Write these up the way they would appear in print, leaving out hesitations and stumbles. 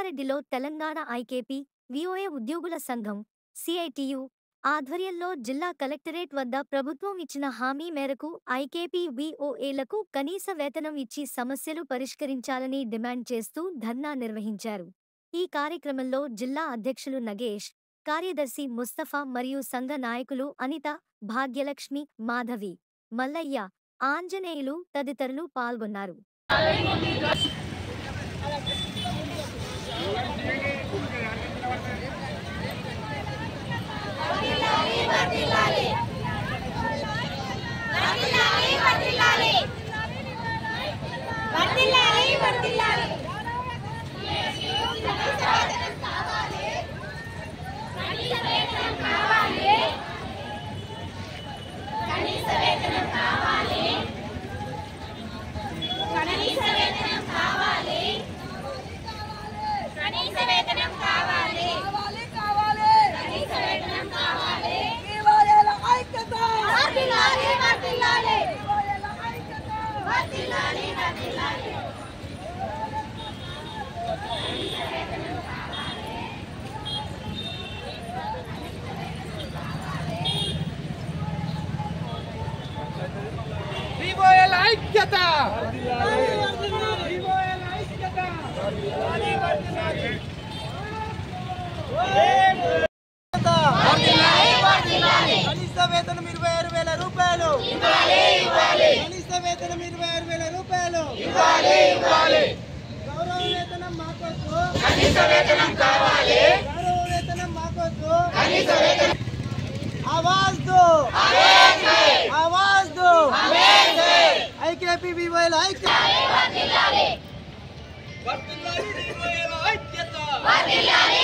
సంగారెడ్డిలో Telangana IKP, VOA ఉద్యోగుల సంఘం, సిఐటియు ఆధ్వర్యంలో జిల్లా కలెక్టరేట్ వద్ద ప్రభుత్వం ఇచ్చిన హామీ మేరకు ఐకేపీ, విఓఏలకు కనీస వేతనం ఇచ్చి సమస్యలు పరిష్కరించాలని డిమాండ్ చేస్తూ ధర్నా నిర్వహించారు. ఈ కార్యక్రమంలో జిల్లా అధ్యక్షులు నగేష్, కార్యదర్శి ముస్తఫా మరియు సంఘ నాయకులు అనిత, భాగ్యలక్ష్మి, మాధవి, మల్లయ్య, ఆంజనేయులు తదితరులు పాల్గొన్నారు. కనీస వేతనం 26,000 రూపాయలు. కనీస వేతనం 26,000 రూపాయలు. గౌరవ వేతనం మాకొద్దు. కనీస వేతనం కావాలి. గౌరవ వేతనం మాకొద్దు. కనీస వేతనం. ఆవాజ్ దో. ఆవాజ్ దో. ఐకేపీ విఓఏల ఐక్యత. వర్ధిల్లాలి. విఓఏల ఐక్యత. వర్ధిల్లాలి.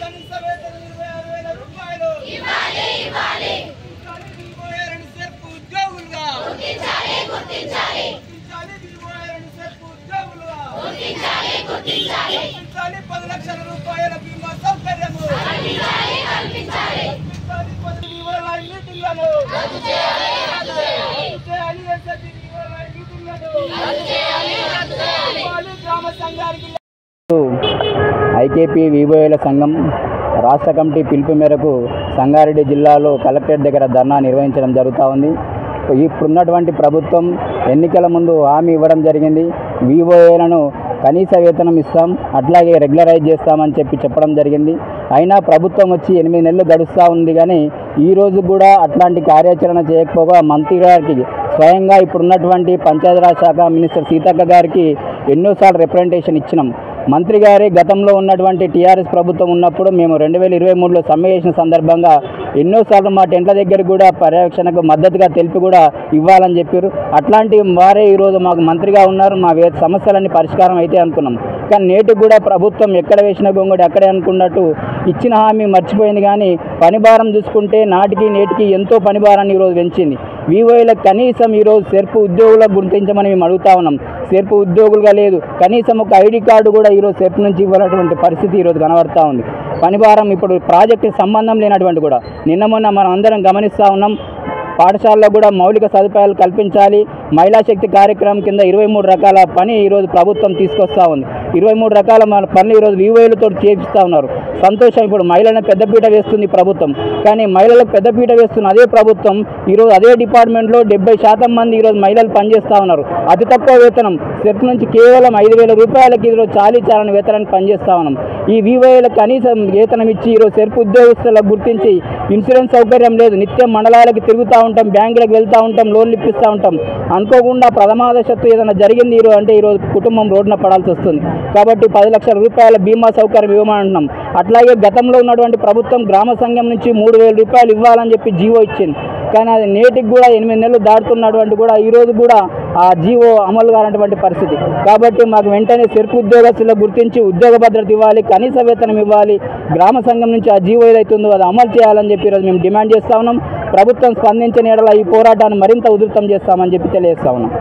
కనీస వేతనం 26,000 రూపాయలు. ఇవ్వాలి. విఓఏలను సెర్పు ఉద్యోగులుగా గుర్తించాలి. విఓఏలను సెర్పు ఉద్యోగులుగా గుర్తించాలి. 10 లక్షల రూపాయల బీమా సౌకర్యము కల్పించాలి. విఓఏల మీటింగ్లను రద్దు చేయాలి. గ్రామ సంఘానికి ఐకేపీ విఓఏల సంఘం రాష్ట్ర కమిటీ పిలుపు మేరకు సంగారెడ్డి జిల్లాలో కలెక్టరేట్ దగ్గర ధర్నా నిర్వహించడం జరుగుతూ ఉంది. ఇప్పుడున్నటువంటి ప్రభుత్వం ఎన్నికల ముందు హామీ ఇవ్వడం జరిగింది. విఓఏలను కనీస వేతనం ఇస్తాం, అట్లాగే రెగ్యులరైజ్ చేస్తామని చెప్పడం జరిగింది. అయినా ప్రభుత్వం వచ్చి 8 నెలలు గడుస్తూ ఉంది. కానీ ఈరోజు కూడా అట్లాంటి కార్యాచరణ చేయకపోగా మంత్రి గారికి స్వయంగా ఇప్పుడున్నటువంటి పంచాయతీరాజ్ శాఖ మినిస్టర్ సీతక్క గారికి ఎన్నోసార్లు రిప్రజెంటేషన్ ఇచ్చినాం. మంత్రి గారి గతంలో ఉన్నటువంటి టీఆర్ఎస్ ప్రభుత్వం ఉన్నప్పుడు మేము 2023లో సమ్మె చేసిన సందర్భంగా ఎన్నోసార్లు మా టెంట్ల దగ్గర కూడా పర్యవేక్షణకు మద్దతుగా తెలిపి కూడా ఇవ్వాలని చెప్పారు. అట్లాంటి వారే ఈరోజు మాకు మంత్రిగా ఉన్నారు. మా సమస్యలన్నీ పరిష్కారం అయితే అనుకున్నాం. కానీ నేటికి కూడా ప్రభుత్వం ఎక్కడ వేసిన గొంగడి అక్కడే అనుకున్నట్టు ఇచ్చిన హామీ మర్చిపోయింది. కానీ పనిభారం చూసుకుంటే నాటికి నేటికి ఎంతో పనిభారాన్ని ఈరోజు పెంచింది. విఓఏలకు కనీసం ఈరోజు సెర్పు ఉద్యోగులకు గుర్తించమని మేము అడుగుతా ఉన్నాం. సెర్పు ఉద్యోగులుగా లేదు, కనీసం ఒక ఐడి కార్డు కూడా ఈరోజు సెర్పు నుంచి ఇవ్వాలన్నటువంటి పరిస్థితి ఈరోజు కనబడతా ఉంది. పనిభారం ఇప్పుడు ప్రాజెక్టుకి సంబంధం లేనటువంటి కూడా నిన్న మొన్న మనం అందరం గమనిస్తూ ఉన్నాం. పాఠశాలలో కూడా మౌలిక సదుపాయాలు కల్పించాలి. మహిళా శక్తి కార్యక్రమం కింద 23 రకాల పని ఈరోజు ప్రభుత్వం తీసుకొస్తూ ఉంది. 23 రకాల పనులు ఈరోజు విఓఏలతో చేపిస్తూ ఉన్నారు. సంతోషం. ఇప్పుడు మహిళలను పెద్దపీట వేస్తుంది ప్రభుత్వం. కానీ మహిళలకు పెద్దపీట వేస్తున్న అదే ప్రభుత్వం ఈరోజు అదే డిపార్ట్మెంట్లో 70% మంది ఈరోజు మహిళలు పనిచేస్తూ ఉన్నారు. అతి తక్కువ వేతనం సెర్ప్ నుంచి కేవలం 5,000 రూపాయలకి ఈరోజు చాలీచాలని వేతనాన్ని పనిచేస్తూ ఉన్నాం. ఈ విఓఏలకు కనీసం వేతనం ఇచ్చి ఈరోజు సెర్ప్ ఉద్యోగస్తులకు గుర్తించి ఇన్సూరెన్స్ సౌకర్యం లేదు. నిత్యం మండలాలకు తిరుగుతూ ఉంటాం, బ్యాంకులకు వెళ్తూ ఉంటాం, లోన్లు ఇప్పిస్తూ ఉంటాం. అనుకోకుండా ప్రమాదవశాత్తు ఏదైనా జరిగింది అంటే ఈరోజు కుటుంబం రోడ్డున పడాల్సి వస్తుంది. కాబట్టి 10 లక్షల రూపాయల బీమా సౌకర్యం ఇవ్వమంటున్నాం. అట్లాగే గతంలో ఉన్నటువంటి ప్రభుత్వం గ్రామ సంఘం నుంచి 3,000 రూపాయలు ఇవ్వాలని చెప్పి జీవో ఇచ్చింది. కానీ అది నేటికి కూడా 8 నెలలు దాటుతున్నటువంటి కూడా ఈరోజు కూడా ఆ జీవో అమలు కానటువంటి పరిస్థితి. కాబట్టి మాకు వెంటనే సెర్పు ఉద్యోగస్తులకు గుర్తించి ఉద్యోగ భద్రత ఇవ్వాలి, కనీస వేతనం ఇవ్వాలి. గ్రామ సంఘం నుంచి ఆ జీవో ఏదైతుందో అది అమలు చేయాలని చెప్పి ఈరోజు మేము డిమాండ్ చేస్తా ఉన్నాం. ప్రభుత్వం స్పందించిన ఎడల ఈ పోరాటాన్ని మరింత ఉధృతం చేస్తామని చెప్పి తెలియజేస్తా ఉన్నాం.